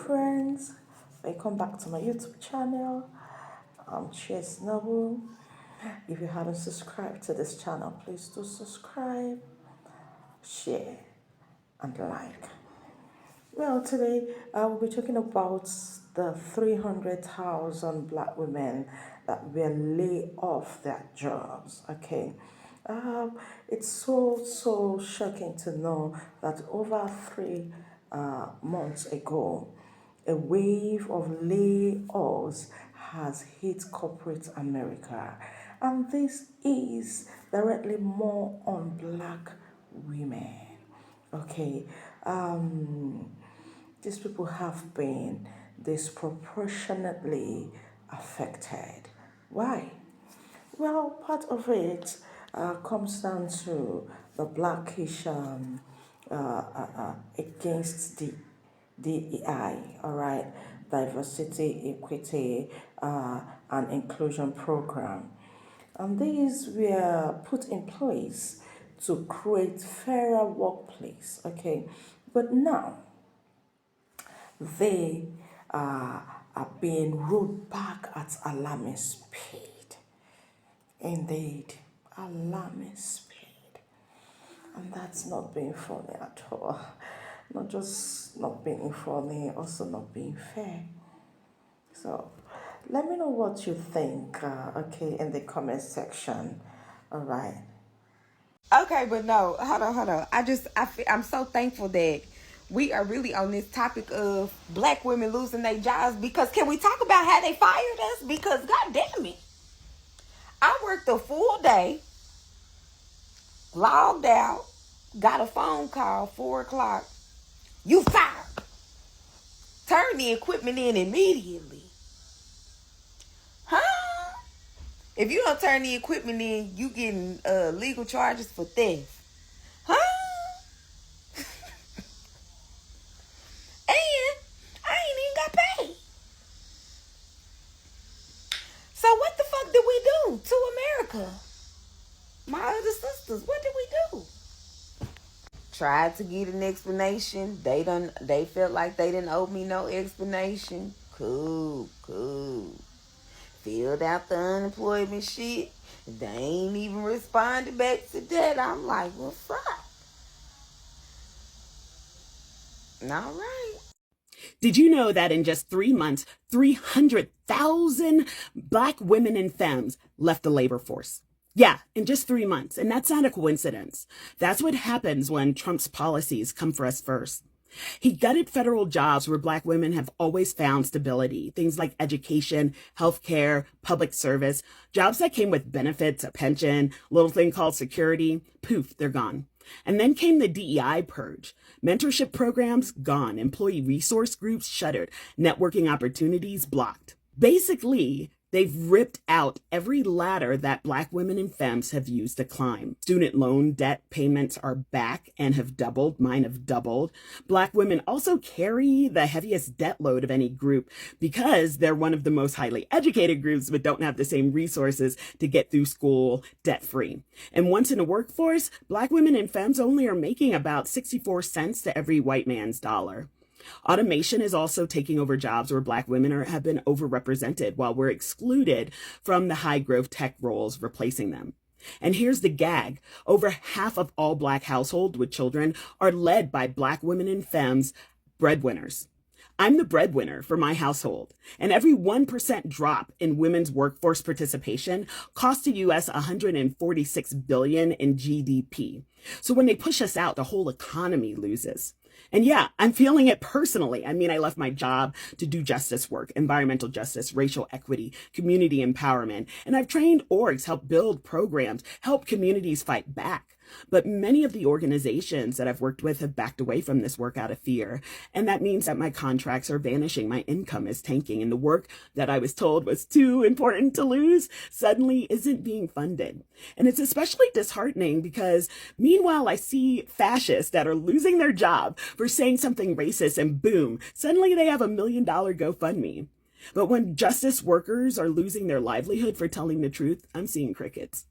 friends, welcome back to my YouTube channel. I'm Chase Noble. If you haven't subscribed to this channel, please do subscribe, share, and like. Well, today I will be talking about the 300,000 black women that will lay off their jobs. Okay. It's so shocking to know that over 3 months ago, a wave of layoffs has hit corporate America, and this is directly more on black women. Okay, these people have been disproportionately affected. Why? Well, part of it comes down to the blackish against the DEI, all right, diversity, equity, and inclusion program. And these were put in place to create fairer workplace, okay. But now they are being rolled back at alarming speed. Indeed, alarming speed. And that's not being funny at all. Not just not being funny, also not being fair. So, let me know what you think, okay, in the comment section. All right. Okay, but no, hold on. I'm so thankful that we are really on this topic of black women losing their jobs, because can we talk about how they fired us? Because god damn it, I worked a full day, logged out, got a phone call 4 o'clock. You fired. Turn the equipment in immediately. Huh? If you don't turn the equipment in, you getting legal charges for theft. Huh? And I ain't even got paid. So what the fuck did we do to America? My other sisters, what did we do? Tried to get an explanation. They felt like they didn't owe me no explanation. Cool. Filled out the unemployment shit. They ain't even responded back to that. I'm like, well, fuck. All right. Did you know that in just 3 months, 300,000 black women and femmes left the labor force? Yeah, in just 3 months. And that's not a coincidence. That's what happens when Trump's policies come for us first. He gutted federal jobs where black women have always found stability. Things like education, healthcare, public service, jobs that came with benefits, a pension, a little thing called security. Poof, they're gone. And then came the DEI purge. Mentorship programs gone. Employee resource groups shuttered. Networking opportunities blocked. Basically, they've ripped out every ladder that black women and femmes have used to climb. Student loan debt payments are back and have doubled. Mine have doubled. Black women also carry the heaviest debt load of any group because they're one of the most highly educated groups but don't have the same resources to get through school debt-free. And once in the workforce, black women and femmes only are making about 64 cents to every white man's dollar. Automation is also taking over jobs where black women have been overrepresented, while we're excluded from the high growth tech roles replacing them. And here's the gag. Over half of all black households with children are led by black women and femmes breadwinners. I'm the breadwinner for my household, and every 1% drop in women's workforce participation costs the U.S. $146 billion in GDP. So when they push us out, the whole economy loses. And yeah, I'm feeling it personally. I mean, I left my job to do justice work, environmental justice, racial equity, community empowerment. And I've trained orgs, helped build programs, help communities fight back. But many of the organizations that I've worked with have backed away from this work out of fear. And that means that my contracts are vanishing. My income is tanking. And the work that I was told was too important to lose suddenly isn't being funded. And it's especially disheartening because meanwhile, I see fascists that are losing their job for saying something racist, and boom, suddenly they have $1 million GoFundMe. But when justice workers are losing their livelihood for telling the truth, I'm seeing crickets.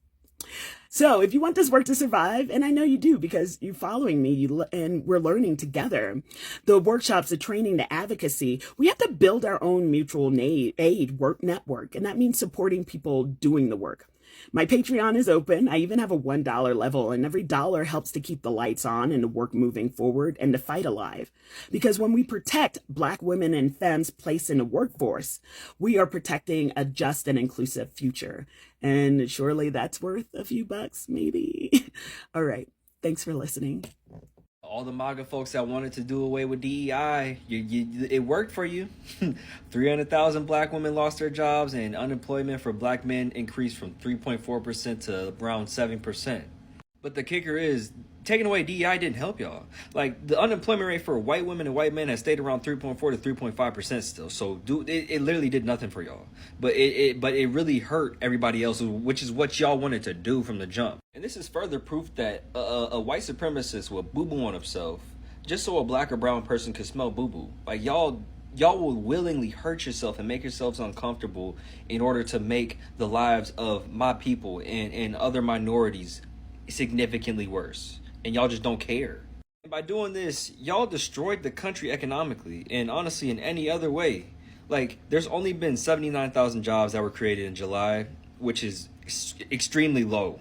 So if you want this work to survive, and I know you do because you're following me and we're learning together, the workshops, the training, the advocacy, we have to build our own mutual aid work network. And that means supporting people doing the work. My Patreon is open. I even have a $1 level, and every dollar helps to keep the lights on and the work moving forward and the fight alive. Because when we protect Black women and femmes placed in the workforce, we are protecting a just and inclusive future. And surely that's worth a few bucks, maybe. All right. Thanks for listening. All the MAGA folks that wanted to do away with DEI, it worked for you. 300,000 Black women lost their jobs, and unemployment for Black men increased from 3.4% to around 7%. But the kicker is, taking away DEI didn't help y'all. Like, the unemployment rate for white women and white men has stayed around 3.4 to 3.5% still. So it literally did nothing for y'all. But it really hurt everybody else, which is what y'all wanted to do from the jump. And this is further proof that a white supremacist will boo-boo on himself just so a Black or brown person could smell boo-boo. Like, y'all will willingly hurt yourself and make yourselves uncomfortable in order to make the lives of my people and other minorities significantly worse. And y'all just don't care. And by doing this, y'all destroyed the country economically and honestly in any other way. Like, there's only been 79,000 jobs that were created in July, which is extremely low.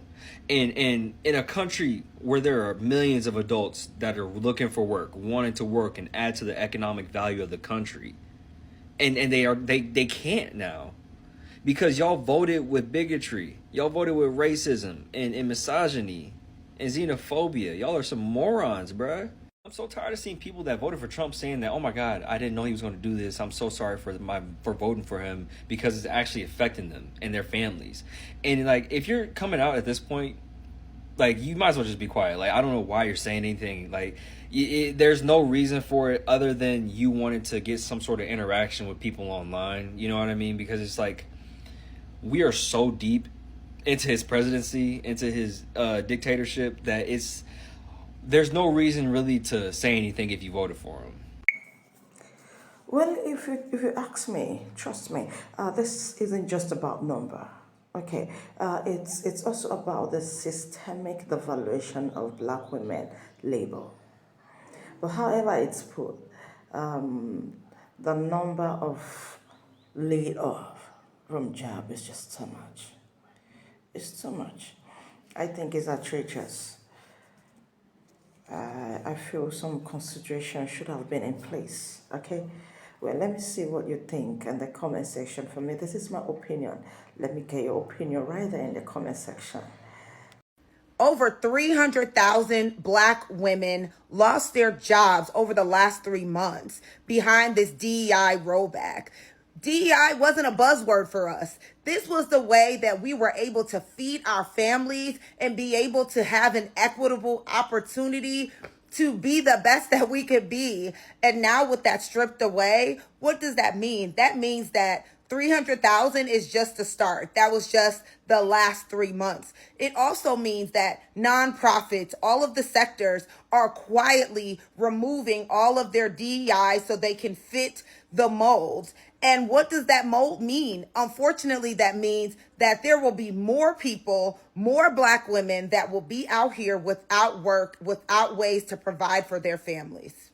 And in a country where there are millions of adults that are looking for work, wanting to work and add to the economic value of the country. And they can't now. Because y'all voted with bigotry. Y'all voted with racism and misogyny and xenophobia. Y'all are some morons, bruh. I'm so tired of seeing people that voted for Trump saying that, oh my God, I didn't know he was going to do this. I'm so sorry for voting for him because it's actually affecting them and their families. And like, if you're coming out at this point, like, you might as well just be quiet. Like, I don't know why you're saying anything. Like, there's no reason for it other than you wanted to get some sort of interaction with people online. You know what I mean? Because it's like, we are so deep into his presidency, into his dictatorship, that there's no reason really to say anything if you voted for him. Well, if you ask me, trust me, this isn't just about number. Okay, it's also about the systemic devaluation of Black women labor. But however it's put, the number of laid off from job is just too much. It's too much. I think it's outrageous. I feel some consideration should have been in place. Okay? Well, let me see what you think in the comment section. For me, this is my opinion. Let me get your opinion right there in the comment section. Over 300,000 Black women lost their jobs over the last 3 months behind this DEI rollback. DEI wasn't a buzzword for us. This was the way that we were able to feed our families and be able to have an equitable opportunity to be the best that we could be. And now with that stripped away, what does that mean? That means that 300,000 is just the start. That was just the last 3 months. It also means that nonprofits, all of the sectors are quietly removing all of their DEI so they can fit the mold. And what does that mold mean? Unfortunately, that means that there will be more people, more Black women that will be out here without work, without ways to provide for their families.